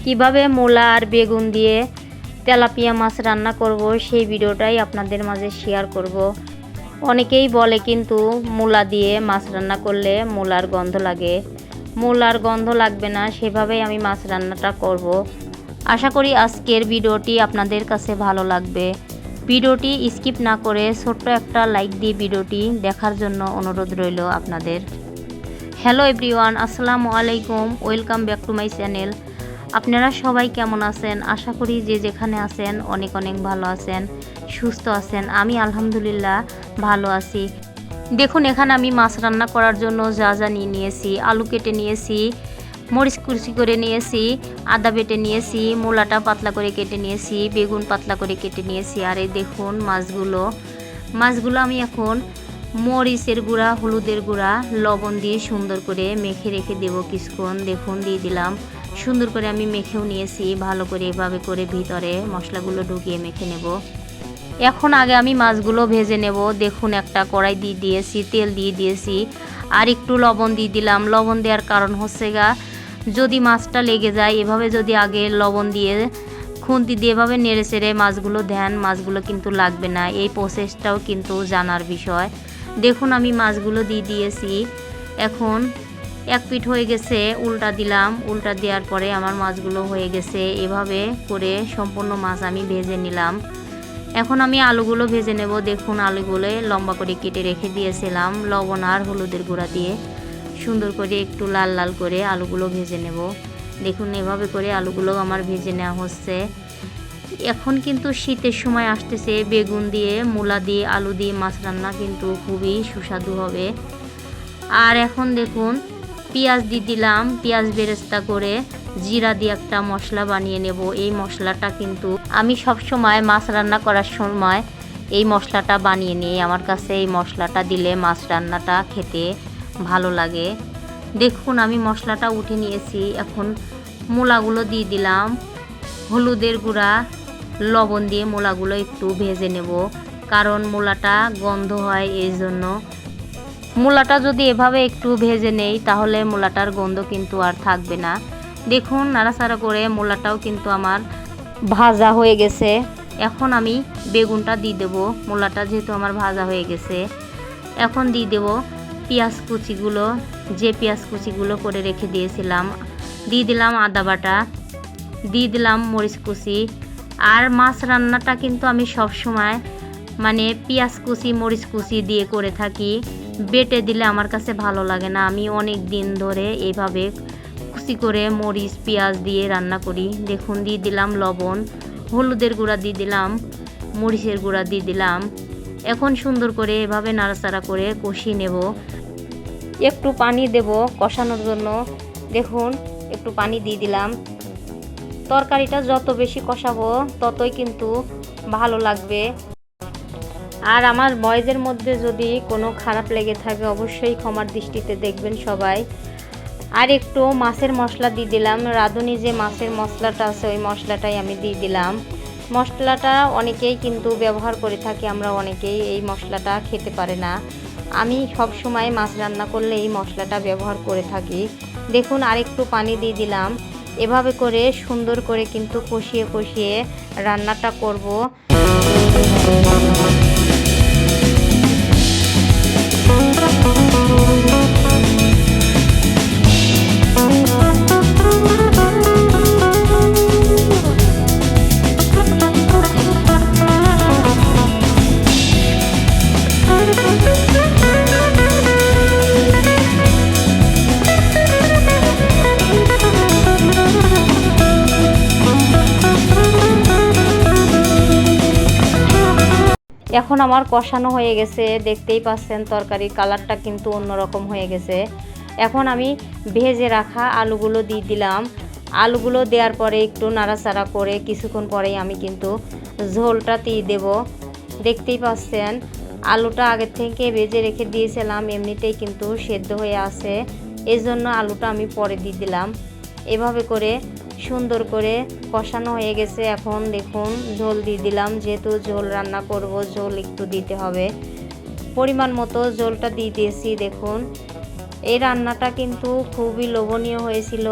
কিভাবে মূলা আর বেগুন দিয়ে তেলাপিয়া মাছ রান্না করব সেই ভিডিওটাই আপনাদের মাঝে শেয়ার করব। অনেকেই বলে কিন্তু মূলা দিয়ে মাছ রান্না করলে মূলার গন্ধ লাগে। মূলার গন্ধ লাগবে না, সেভাবেই আমি মাছ রান্নাটা করব। আশা করি আজকের ভিডিওটি আপনাদের কাছে ভালো লাগবে। ভিডিওটি স্কিপ না করে ছোট্ট একটা লাইক দিয়ে ভিডিওটি দেখার জন্য অনুরোধ রইল আপনাদের। হ্যালো এভরিওয়ান, আসসালামু আলাইকুম, welcome back to my channel. আপনারা সবাই কেমন আছেন? আশা করি যে যেখানে আছেন অনেক অনেক ভালো আছেন, সুস্থ আছেন। আমি আলহামদুলিল্লাহ ভালো আছি। দেখুন, এখানে আমি মাছ রান্না করার জন্য যা যা নিয়েছি: আলু কেটে নিয়েছি, মরিচ কুচি করে নিয়েছি, আদা বেটে নিয়েছি, মূলাটা পাতলা করে কেটে নিয়েছি, বেগুন পাতলা করে কেটে নিয়েছি। আর এই দেখুন মাছগুলো আমি এখন মরিচের গুঁড়া, হলুদের গুঁড়া, লবণ দিয়ে সুন্দর করে মেখে রেখে দেব কিছুক্ষণ। দেখুন দিয়ে দিলাম, সুন্দর করে আমি মেখেও নিয়েছি। ভালো করে এভাবে করে ভিতরে মশলাগুলো ঢুকিয়ে মেখে নেব। এখন আগে আমি মাছগুলো ভেজে নেব। দেখুন, একটা কড়াই দিয়ে দিয়েছি, তেল দিয়ে দিয়েছি, আর একটু লবণ দিয়ে দিলাম। লবণ দেওয়ার কারণ হচ্ছে যদি মাছটা লেগে যায়, এভাবে যদি আগে লবণ দিয়ে খুন্তি দিয়ে এভাবে নেড়ে চেড়ে মাছগুলো দেন, মাছগুলো কিন্তু লাগবে না। এই প্রসেসটাও কিন্তু জানার বিষয়। দেখুন, আমি মাছগুলো দিয়ে দিয়েছি। এখন এক পিঠ হয়ে গেছে, উল্টা দিলাম। উল্টা দেওয়ার পরে আমার মাছগুলো হয়ে গেছে। এভাবে করে সম্পূর্ণ মাছ আমি ভেজে নিলাম। এখন আমি আলুগুলো ভেজে নেব। দেখুন, আলুগুলো লম্বা করে কেটে রেখে দিয়েছিলাম লবণ আর হলুদের গুঁড়া দিয়ে। সুন্দর করে একটু লাল লাল করে আলুগুলো ভেজে নেব। দেখুন, এভাবে করে আলুগুলো আমার ভেজে নেওয়া হচ্ছে। এখন কিন্তু শীতের সময় আসতেছে, বেগুন দিয়ে, মূলা দিয়ে, আলু দিয়ে মাছ রান্না কিন্তু খুবই সুস্বাদু হবে। আর এখন দেখুন, পেঁয়াজ দিয়ে দিলাম। পেঁয়াজ বেরেস্তা করে জিরা দিয়ে একটা মশলা বানিয়ে নেব। এই মশলাটা কিন্তু আমি সব সময় মাছ রান্না করার সময় এই মশলাটা বানিয়ে নিই। আমার কাছে এই মশলাটা দিলে মাছ রান্নাটা খেতে ভালো লাগে। দেখুন, আমি মশলাটা উঠে নিয়েছি। এখন মূলাগুলো দিয়ে দিলাম। হলুদের গুঁড়া, লবণ দিয়ে মূলাগুলো একটু ভেজে নেব, কারণ মূলাটা গন্ধ হয়। এই জন্য মূলাটা যদি এভাবে একটু ভেজে নেই তাহলে মূলাটার গন্ধ কিন্তু আর থাকবে না। দেখুন, নাড়াচাড়া করে মূলাটাও কিন্তু আমার ভাজা হয়ে গেছে। এখন আমি বেগুনটা দিয়ে দেবো। মূলাটা যেহেতু আমার ভাজা হয়ে গেছে, এখন দিয়ে দেব পেঁয়াজ কুচিগুলো, যে পেঁয়াজ কুচিগুলো করে রেখে দিয়েছিলাম। দিয়ে দিলাম আদা বাটা, দিয়ে দিলাম মরিচ কুচি। আর মাছ রান্নাটা কিন্তু আমি সব সময় পেঁয়াজ কুচি, মরিচ কুচি দিয়ে করে থাকি। বেটে দিলে আমার কাছে ভালো লাগে না। আমি অনেক দিন ধরে এইভাবে কুচি করে মরিচ পেঁয়াজ দিয়ে রান্না করি। দেখুন, দিয়ে দিলাম লবণ, হলুদের গুঁড়া দিয়ে দিলাম, মরিচের গুঁড়া দিয়ে দিলাম। এখন সুন্দর করে এভাবে নাড়াচাড়া করে কষিয়ে নেব। একটু পানি দেব কষানোর জন্য। দেখুন, একটু পানি দিয়ে দিলাম। তরকারিটা যত বেশি কষাবো ততই কিন্তু ভালো লাগবে। আর আমার ভয়েসের মধ্যে যদি কোনো খারাপ লেগে থাকে অবশ্যই ক্ষমার দৃষ্টিতে দেখবেন সবাই। আর একটু মাছের মশলা দিয়ে দিলাম। রাঁধুনি যে মাছের মশলাটা আছে ওই মশলাটাই আমি দিয়ে দিলাম। মশলাটা অনেকেই কিন্তু ব্যবহার করে থাকি, আমরা অনেকেই এই মশলাটা খেতে পারে না। আমি সব সময় মাছ রান্না করলে এই মশলাটা ব্যবহার করে থাকি। দেখুন, আর একটু পানি দিয়ে দিলাম। এভাবে করে সুন্দর করে কিন্তু কষিয়ে কষিয়ে রান্নাটা করব। এখন আমার কষানো হয়ে গেছে, দেখতেই পাচ্ছেন তরকারির কালারটা কিন্তু অন্যরকম হয়ে গেছে। এখন আমি ভেজে রাখা আলুগুলো দিয়ে দিলাম। আলুগুলো দেওয়ার পরে একটু নাড়াচাড়া করে কিছুক্ষণ পরেই আমি কিন্তু ঝোলটা দিয়ে দেব। দেখতেই পাচ্ছেন আলুটা আগের থেকে ভেজে রেখে দিয়েছিলাম, এমনিতেই কিন্তু সেদ্ধ হয়ে আছে, এই জন্য আলুটা আমি পরে দিয়ে দিলাম। এভাবে করে সুন্দর করে কষানো হয়ে গেছে। এখন দেখুন, ঝোল দিয়ে দিলাম। যেহেতু ঝোল রান্না করব, ঝোল একটু দিতে হবে। পরিমাণ মতো ঝোলটা দিয়ে দিয়েছি। দেখুন, এই রান্নাটা কিন্তু খুবই লোভনীয় হয়েছিল।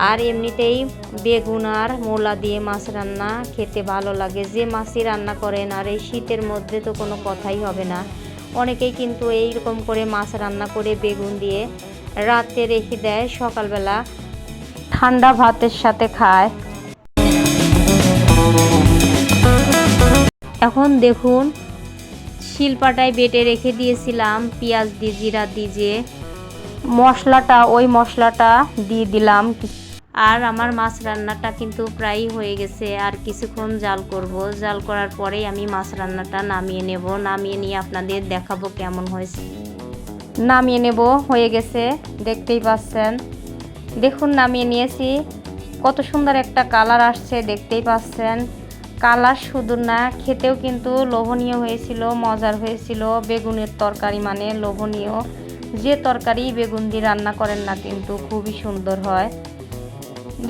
আর এমনিতেই বেগুন আর মূলা দিয়ে মাছ রান্না খেতে ভালো লাগে। যে মাছই রান্না করেন, আর এই শীতের মধ্যে তো কোনো কথাই হবে না। অনেকেই কিন্তু এইরকম করে মাছ রান্না করে বেগুন দিয়ে রাতে রেখে দেয়, সকালবেলা ঠান্ডা ভাতের সাথে খায়। এখন দেখুন শিলপাটায় বেটে রেখে দিয়েছিলাম পেঁয়াজ দিয়ে, জিরা দিয়ে, যে মশলাটা, ওই মশলাটা দিয়ে দিলাম। আর আমার মাছ রান্নাটা কিন্তু প্রায় হয়ে গেছে, আর কিছুক্ষণ জাল করব। জাল করার পরেই আমি মাছ রান্নাটা নামিয়ে নেব। নামিয়ে নিয়ে আপনাদের দেখাবো কেমন হয়েছে। নামিয়ে নেব, হয়ে গেছে, দেখতেই পাচ্ছেন। দেখুন নামিয়ে নিয়েছি, কত সুন্দর একটা কালার আসছে, দেখতেই পাচ্ছেন। কালার শুধু না, খেতেও কিন্তু লোভনীয় হয়েছিল, মজার হয়েছিল। বেগুনের তরকারি মানে লোভনীয়। যে তরকারি বেগুন দিয়ে রান্না করেন না কিন্তু খুবই সুন্দর হয়।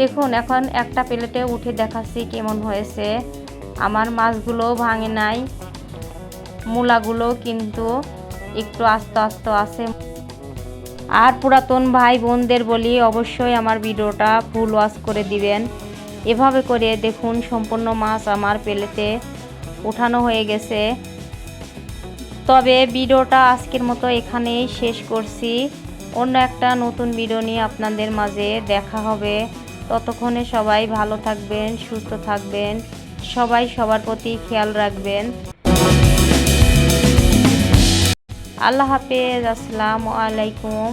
দেখুন এখন একটা প্লেটে উঠে দেখাচ্ছি কেমন হয়েছে। আমার মাছগুলো ভাঙে নাই, মূলাগুলো কিন্তু একটু আস্তে আস্তে আছে। আর পুরাতন ভাই বোনদের বলি অবশ্যই আমার ভিডিওটা ফুল ওয়াচ করে দিবেন। এভাবে করে দেখুন সম্পূর্ণ মাছ আমার প্লেটে উঠানো হয়ে গেছে। তবে ভিডিওটা আজকের মতো এখানেই শেষ করছি। অন্য একটা নতুন ভিডিও নিয়ে আপনাদের মাঝে দেখা হবে। ততক্ষণে সবাই ভালো থাকবেন, সুস্থ থাকবেন, সবাই সবার প্রতি খেয়াল রাখবেন। আল্লাহ হাফেজ, আসসালামু আলাইকুম।